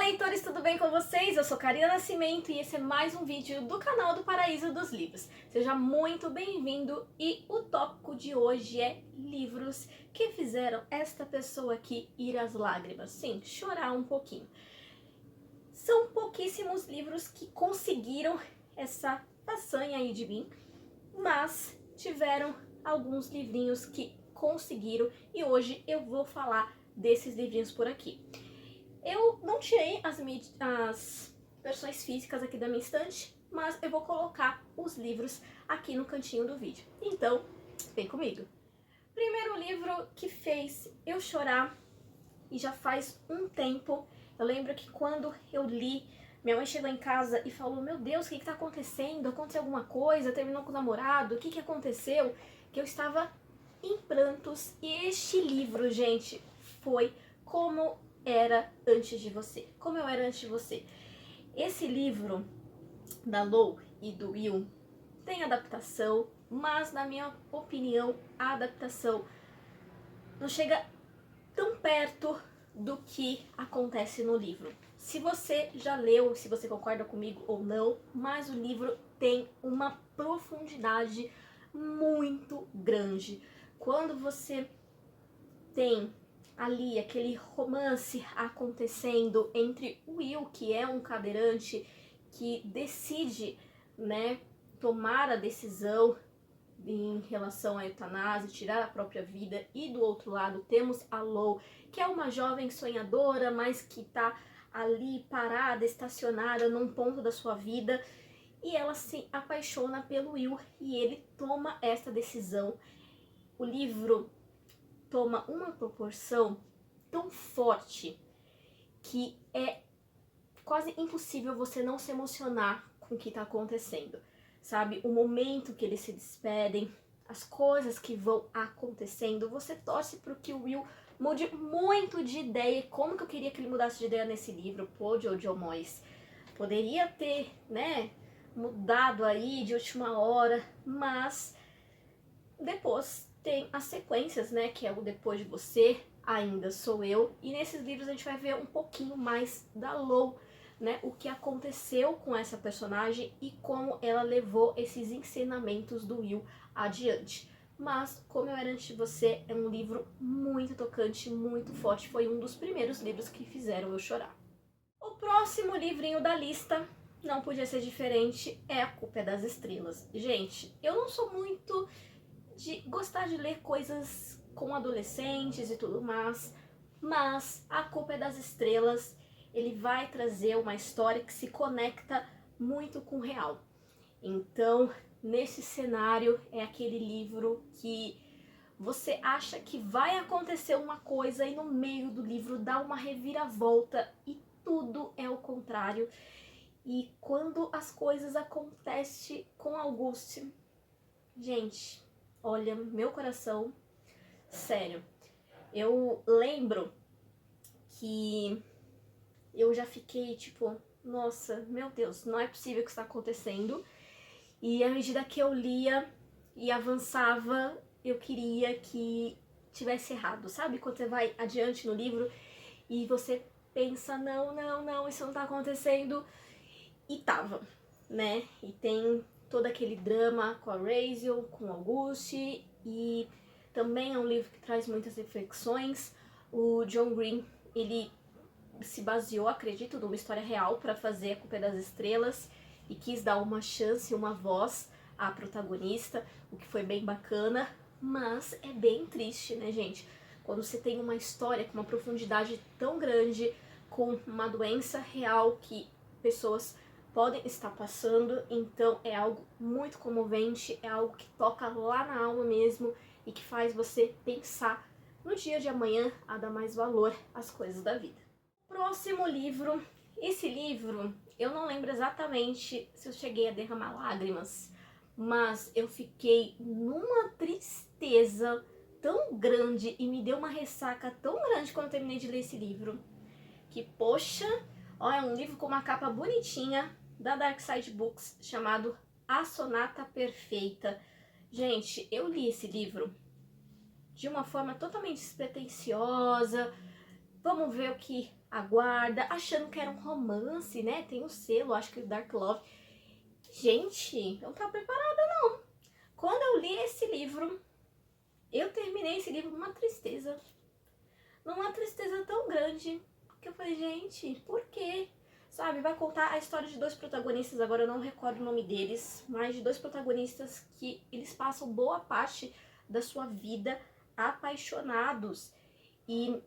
leitores, tudo bem com vocês? Eu sou Karina Nascimento e esse é mais um vídeo do canal do Paraíso dos Livros. Seja muito bem-vindo e o tópico de hoje é livros que fizeram esta pessoa aqui ir às lágrimas. Sim, chorar um pouquinho. São pouquíssimos livros que conseguiram essa façanha aí de mim, mas tiveram alguns livrinhos que conseguiram e hoje eu vou falar desses livrinhos por aqui. Eu não tirei as versões físicas aqui da minha estante, mas eu vou colocar os livros aqui no cantinho do vídeo. Então, vem comigo. Primeiro livro que fez eu chorar, e já faz um tempo. Eu lembro que quando eu li, minha mãe chegou em casa e falou: meu Deus, o que está acontecendo? Aconteceu alguma coisa? Terminou com o namorado? O que aconteceu? Que eu estava em prantos. E este livro, gente, foi Como Era Antes de Você. Como Eu Era Antes de Você. Esse livro da Lou e do Will tem adaptação, mas na minha opinião a adaptação não chega tão perto do que acontece no livro. Se você já leu, se você concorda comigo ou não, mas o livro tem uma profundidade muito grande. Quando você tem ali aquele romance acontecendo entre o Will, que é um cadeirante que decide, né, tomar a decisão em relação à eutanásia, tirar a própria vida, e do outro lado temos a Lou, que é uma jovem sonhadora, mas que está ali parada, estacionada num ponto da sua vida, e ela se apaixona pelo Will e ele toma essa decisão. O livro toma uma proporção tão forte que é quase impossível você não se emocionar com o que está acontecendo, sabe? O momento que eles se despedem, as coisas que vão acontecendo, você torce para que o Will mude muito de ideia. Como que eu queria que ele mudasse de ideia nesse livro? Pô, Jojo Moyes, poderia ter, né, mudado aí de última hora, mas depois tem as sequências, né, que é o Depois de Você, Ainda Sou Eu, e nesses livros a gente vai ver um pouquinho mais da Lou, né, o que aconteceu com essa personagem e como ela levou esses ensinamentos do Will adiante. Mas Como Eu Era Antes de Você é um livro muito tocante, muito forte, foi um dos primeiros livros que fizeram eu chorar. O próximo livrinho da lista, não podia ser diferente, é A Culpa é das Estrelas. Gente, eu não sou muito de gostar de ler coisas com adolescentes e tudo mais, mas A Culpa é das Estrelas, ele vai trazer uma história que se conecta muito com o real. Então, nesse cenário, é aquele livro que você acha que vai acontecer uma coisa e no meio do livro dá uma reviravolta e tudo é o contrário. E quando as coisas acontecem com Auguste, gente, olha, meu coração, sério, eu lembro que eu já fiquei tipo, nossa, meu Deus, não é possível que isso está acontecendo. E à medida que eu lia e avançava, eu queria que tivesse errado, sabe? Quando você vai adiante no livro e você pensa, não, isso não tá acontecendo, e tava, né? E tem todo aquele drama com a Rachel, com o Auguste, e também é um livro que traz muitas reflexões. O John Green, ele se baseou, acredito, numa história real para fazer A Culpa é das Estrelas e quis dar uma chance, uma voz à protagonista, o que foi bem bacana, mas é bem triste, né, gente? Quando você tem uma história com uma profundidade tão grande, com uma doença real que pessoas podem estar passando, então é algo muito comovente, é algo que toca lá na alma mesmo e que faz você pensar no dia de amanhã a dar mais valor às coisas da vida. Próximo livro, esse livro eu não lembro exatamente se eu cheguei a derramar lágrimas, mas eu fiquei numa tristeza tão grande e me deu uma ressaca tão grande quando eu terminei de ler esse livro, que poxa, ó, é um livro com uma capa bonitinha da Dark Side Books chamado A Sonata Perfeita. Gente, eu li esse livro de uma forma totalmente despretensiosa. Vamos ver o que aguarda, achando que era um romance, né? Tem o selo, acho que o Dark Love. Gente, eu não tava preparada não. Quando eu li esse livro, eu terminei esse livro numa tristeza tão grande, que eu falei, gente, por quê? Sabe, vai contar a história de dois protagonistas, agora eu não recordo o nome deles, mas de dois protagonistas que eles passam boa parte da sua vida apaixonados e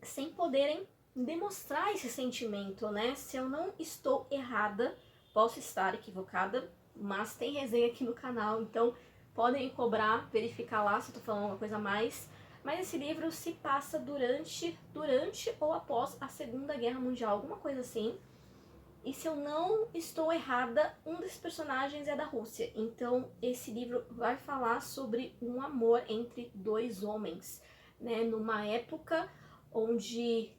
sem poderem demonstrar esse sentimento, né? Se eu não estou errada, posso estar equivocada, mas tem resenha aqui no canal, então podem me cobrar, verificar lá se eu tô falando uma coisa a mais. Mas esse livro se passa durante ou após a Segunda Guerra Mundial, alguma coisa assim. E se eu não estou errada, um desses personagens é da Rússia. Então esse livro vai falar sobre um amor entre dois homens, né? Numa época onde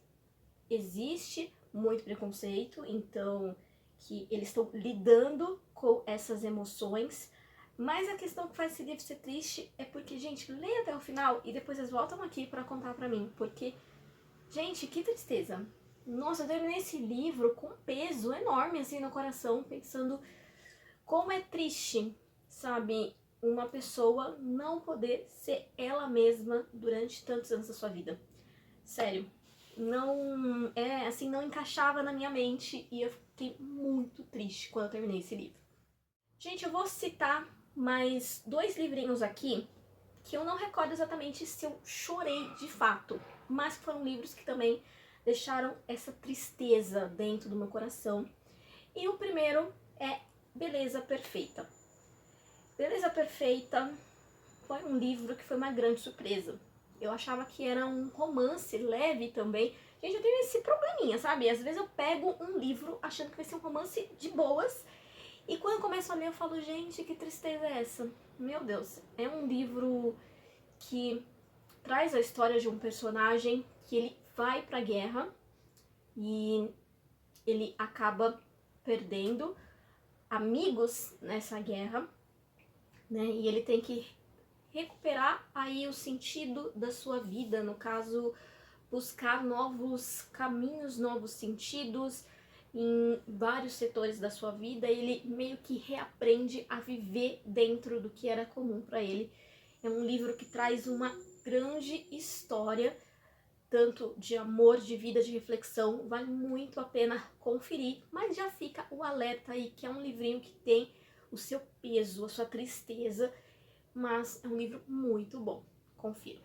existe muito preconceito, então que eles estão lidando com essas emoções. Mas a questão que faz esse livro ser triste é porque, gente, leia até o final e depois eles voltam aqui pra contar pra mim. Porque, gente, que tristeza. Nossa, eu terminei esse livro com um peso enorme assim no coração, pensando como é triste, sabe, uma pessoa não poder ser ela mesma durante tantos anos da sua vida. Sério, não é assim, não encaixava na minha mente e eu fiquei muito triste quando eu terminei esse livro. Gente, eu vou citar mais dois livrinhos aqui que eu não recordo exatamente se eu chorei de fato, mas foram livros que também deixaram essa tristeza dentro do meu coração. E o primeiro é Beleza Perfeita. Beleza Perfeita foi um livro que foi uma grande surpresa. Eu achava que era um romance leve também. Gente, eu tenho esse probleminha, sabe? Às vezes eu pego um livro achando que vai ser um romance de boas e quando eu começo a ler eu falo, gente, que tristeza é essa? Meu Deus, é um livro que traz a história de um personagem que ele vai pra guerra e ele acaba perdendo amigos nessa guerra, né? E ele tem que recuperar aí o sentido da sua vida, no caso, buscar novos caminhos, novos sentidos em vários setores da sua vida. Ele meio que reaprende a viver dentro do que era comum para ele. É um livro que traz uma grande história, tanto de amor, de vida, de reflexão, vale muito a pena conferir, mas já fica o alerta aí que é um livrinho que tem o seu peso, a sua tristeza, mas é um livro muito bom, confira.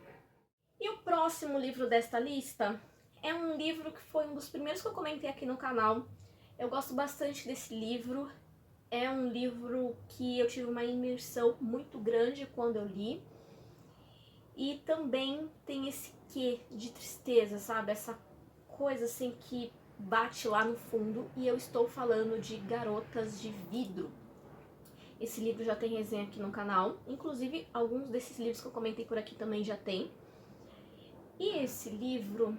E o próximo livro desta lista é um livro que foi um dos primeiros que eu comentei aqui no canal. Eu gosto bastante desse livro, é um livro que eu tive uma imersão muito grande quando eu li. E também tem esse quê de tristeza, sabe? Essa coisa assim que bate lá no fundo. E eu estou falando de Garotas de Vidro. Esse livro já tem resenha aqui no canal. Inclusive, alguns desses livros que eu comentei por aqui também já tem. E esse livro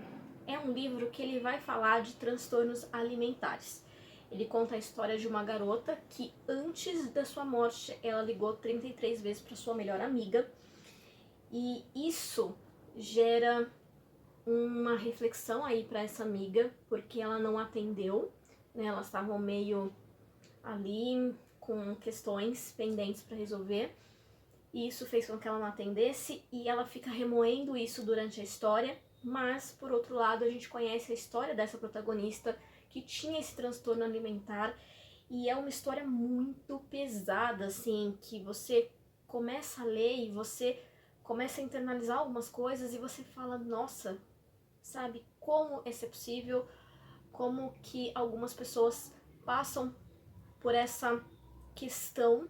é um livro que ele vai falar de transtornos alimentares. Ele conta a história de uma garota que antes da sua morte, ela ligou 33 vezes para sua melhor amiga. E isso gera uma reflexão aí para essa amiga, porque ela não atendeu, né? Elas estavam meio ali com questões pendentes para resolver. E isso fez com que ela não atendesse e ela fica remoendo isso durante a história. Mas, por outro lado, a gente conhece a história dessa protagonista que tinha esse transtorno alimentar. E é uma história muito pesada, assim, que você começa a ler e você começa a internalizar algumas coisas e você fala, nossa, sabe, como isso é possível, como que algumas pessoas passam por essa questão,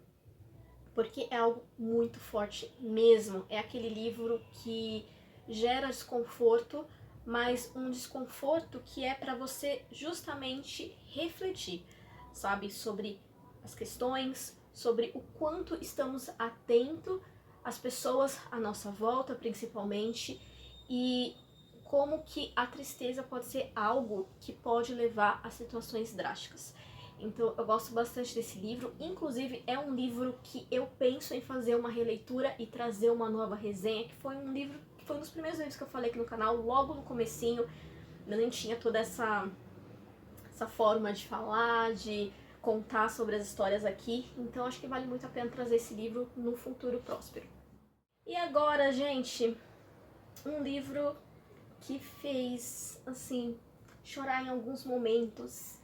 porque é algo muito forte mesmo. É aquele livro que gera desconforto, mas um desconforto que é para você justamente refletir, sabe, sobre as questões, sobre o quanto estamos atentos às pessoas à nossa volta, principalmente, e como que a tristeza pode ser algo que pode levar a situações drásticas. Então eu gosto bastante desse livro, inclusive é um livro que eu penso em fazer uma releitura e trazer uma nova resenha, que foi um livro, que foi um dos primeiros livros que eu falei aqui no canal, logo no comecinho, eu nem tinha toda essa forma de falar, de contar sobre as histórias aqui, então acho que vale muito a pena trazer esse livro no futuro próspero. E agora, gente, um livro que fez, assim, chorar em alguns momentos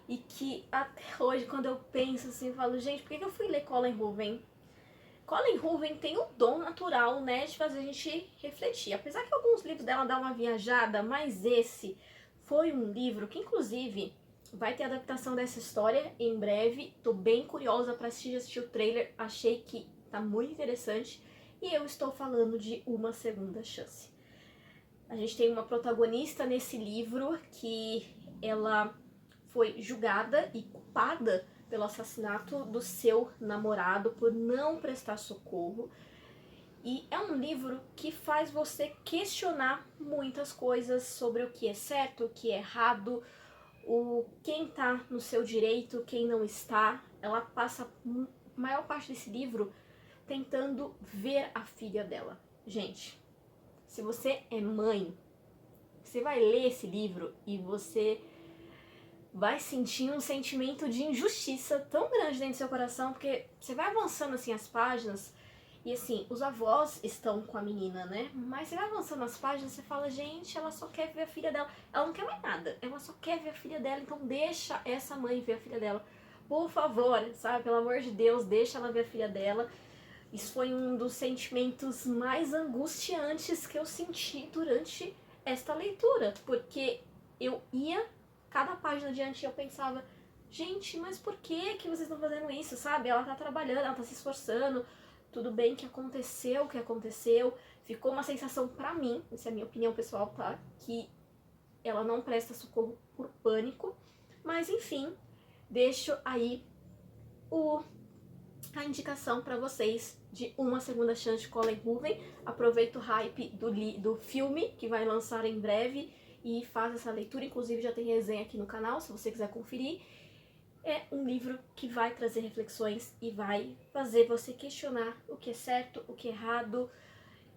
e que até hoje, quando eu penso assim, eu falo, gente, por que eu fui ler Colleen Hoover? Colleen Hoover tem o dom natural, né, de fazer a gente refletir. Apesar que alguns livros dela dão uma viajada, mas esse foi um livro que, inclusive, vai ter adaptação dessa história em breve. Tô bem curiosa para assistir o trailer, achei que tá muito interessante. E eu estou falando de Uma Segunda Chance. A gente tem uma protagonista nesse livro que ela foi julgada e culpada pelo assassinato do seu namorado por não prestar socorro. E é um livro que faz você questionar muitas coisas sobre o que é certo, o que é errado, quem tá no seu direito, quem não está. Ela passa a maior parte desse livro tentando ver a filha dela. Gente, se você é mãe, você vai ler esse livro e você vai sentir um sentimento de injustiça tão grande dentro do seu coração, porque você vai avançando assim as páginas e assim, os avós estão com a menina, né? Mas você vai avançando as páginas e você fala, gente, ela só quer ver a filha dela. Ela não quer mais nada, ela só quer ver a filha dela, então deixa essa mãe ver a filha dela. Por favor, sabe? Pelo amor de Deus, deixa ela ver a filha dela. Isso foi um dos sentimentos mais angustiantes que eu senti durante esta leitura, porque eu ia cada página adiante e eu pensava, gente, mas por que vocês estão fazendo isso, sabe? Ela tá trabalhando, ela tá se esforçando, tudo bem que aconteceu o que aconteceu, ficou uma sensação pra mim, essa é a minha opinião pessoal, tá? Que ela não presta socorro por pânico, mas enfim, deixo aí a indicação para vocês de Uma Segunda Chance de Colleen Hoover. Aproveita o hype do filme que vai lançar em breve e faz essa leitura, inclusive já tem resenha aqui no canal, se você quiser conferir. É um livro que vai trazer reflexões e vai fazer você questionar o que é certo, o que é errado,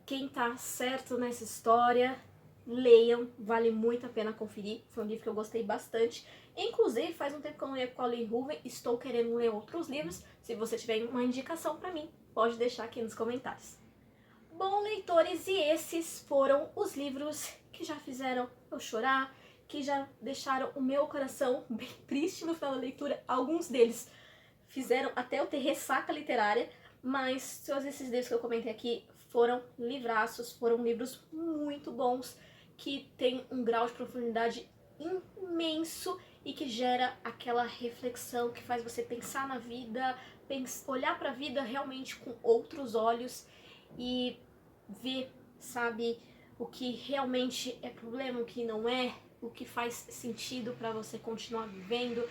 quem tá certo nessa história. Leiam, vale muito a pena conferir, foi um livro que eu gostei bastante. Inclusive, faz um tempo que eu não leio Colleen Hoover, estou querendo ler outros livros. Se você tiver uma indicação para mim, pode deixar aqui nos comentários. Bom, leitores, e esses foram os livros que já fizeram eu chorar, que já deixaram o meu coração bem triste no final da leitura. Alguns deles fizeram até eu ter ressaca literária, mas todos esses livros que eu comentei aqui foram livraços, foram livros muito bons, que tem um grau de profundidade imenso e que gera aquela reflexão que faz você pensar na vida, olhar para a vida realmente com outros olhos e ver, sabe, o que realmente é problema, o que não é, o que faz sentido para você continuar vivendo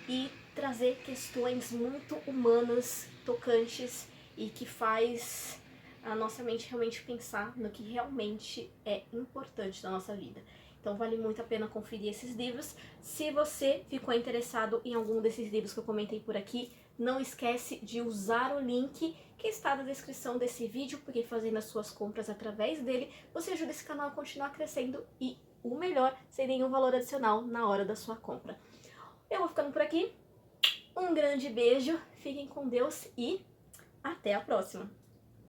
e trazer questões muito humanas, tocantes e que faz a nossa mente realmente pensar no que realmente é importante na nossa vida. Então vale muito a pena conferir esses livros. Se você ficou interessado em algum desses livros que eu comentei por aqui, não esquece de usar o link que está na descrição desse vídeo, porque fazendo as suas compras através dele, você ajuda esse canal a continuar crescendo e, o melhor, sem nenhum valor adicional na hora da sua compra. Eu vou ficando por aqui. Um grande beijo, fiquem com Deus e até a próxima!